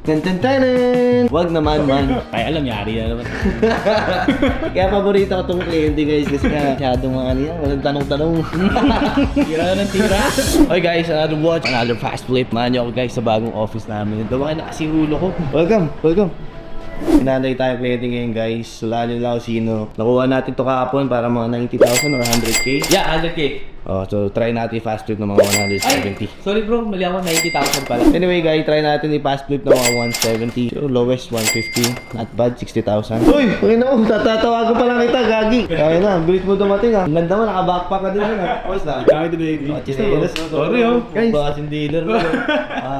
Tenten! Wag naman man. Ay, alam, yari na naman. Kaya paborito ko tong kliyente guys kasi masyadong mga niya. Walang tanong-tanong. Tira na ng tira. Okay guys, another watch, another fast flip. Mahan nyo ako guys sa bagong office namin. Dawa na kasi ulo ko. Welcome, welcome. Pinalay tayo kliyente ngayon guys. Wala nila ako sino. Nakuha natin to kahapon para mga 90,000 or 100k. Yeah, 100k. Oh, so try natin i-fast flip ng mga 170. Ay, sorry bro, mali ako, 90,000 pala. Anyway guys, try natin i-fast flip ng mga 170. So lowest 150. Not bad, 60,000. Uy! Uy na, tatatawagan pa lang kita, gagi. Kaya na, bilis mo dumating ha. Ang ganda mo, naka-backpack ka din ha. Pause na. Kaya ito na yung Sorry oh. Guys, basin dealer mo.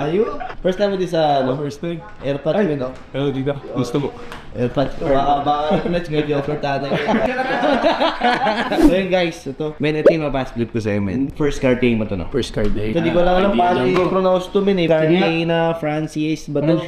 Ayo. First time mo din sa ano? First time. Airpods mo no? Hello, dito. Gusto mo. Airpods ko. Baka let's go to offer tatay. So yun guys, ito. Men, ito yung fast flip ko sa'yo men. First card game mo to no? First card day. So di ko lang alam paano i-pronounce to men eh. Cartagena, Francis, ba to?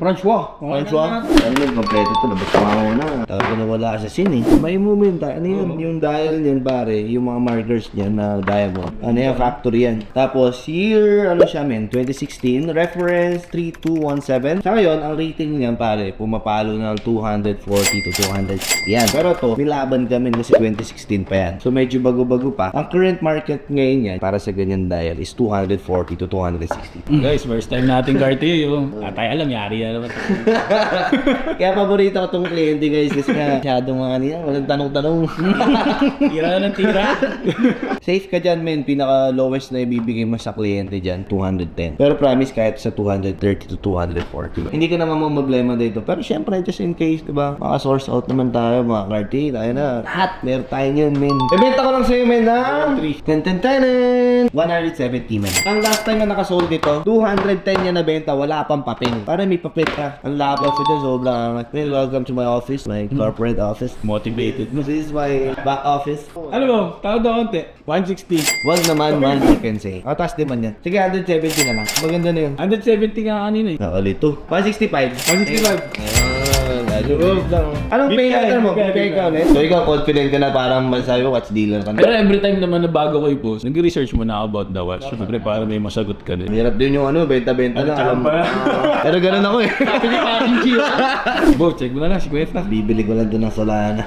Francois. Francois? Ano yun, kompleto to. Labas pa ako na. Talaga nawala sa scene eh. May moment, ano yun? Yung dial niyan pare, yung mga markers niyan na diamond. Ano yan, factory yan. Tapos year, ano siya men, 2016. Reference 3217. Sa ngayon, ang rating niyan pare, pumapalo ng 240 to 260 yan. Pero to, nilaban kami kasi 2016 pa yan. So medyo bago-bago pa. Ang current market ngayon yan, para sa ganyan dial, is 240 to 260. Guys, first time natin Cartier yung atay alam, yari na naman. Kaya paborito ko tong kliyente guys kasi masyadong mga niya, walang tanong-tanong. Tira na ng tira. Safe ka dyan men, pinaka lowest na ibibigay mo sa kliyente dyan, 210. Pero promise kahit sa 230 to 240. Hindi ka naman problema dito. Pero syempre, just in case, diba? Maka-source out naman tayo, mga Cartier, tayo na. Lahat, meron tayo yun men. Ibenta ko lang sa'yo men na 170 men. Ang last time na nakasold dito, 210 yan na benta, wala pang papel. Para may papel ka. Ang lapad ko dyan, sobrang angat. Well, welcome to my office, my corporate office. Motivated mo. This is my back office. Ano mo? Tawad na konti. 160. Wag naman man, I can say. O, taas din man yan. Sige, 170 na lang. Maganda na yun. 170 nga kanina eh. Nakalito. 165. 165. Anong pay natin mo? Pay ka ulit? So ikaw confident ka na parang masabi mo watch dealer ka na? Pero every time naman na bago ko i-post, nag-research mo na about the watch. Siyempre para may masagot ka din. Hirap din yung ano, benta-benta na. Alam mo. Pero ganun ako eh. Bo, check mo na lang, 50. Bibili ko lang doon ng Solana.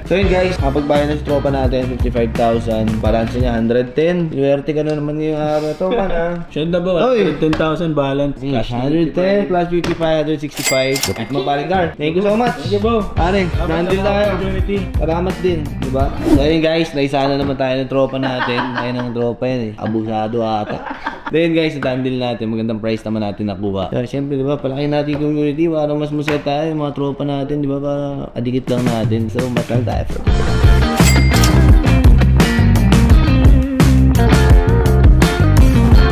So yun guys, kapag bayan ng tropa natin, 55,000. Balance niya, 110. Iwerte ka na naman yung tropa na. Siya na ba? 10,000 balance. 110 plus 55, 165. Kapit mo paring car. Thank you so much. Thank you, Bo. Paring, nandun tayo. Salamat din, diba? So yun guys, naisana naman tayo ng tropa natin. Ayun ang tropa yan eh. Abusado ata. Then guys, natandil natin. Magandang price naman natin nakuha. So, siyempre, diba, palaki natin yung community. Parang mas masaya tayo, mga tropa natin, diba, para adikit lang natin. So, matal tayo for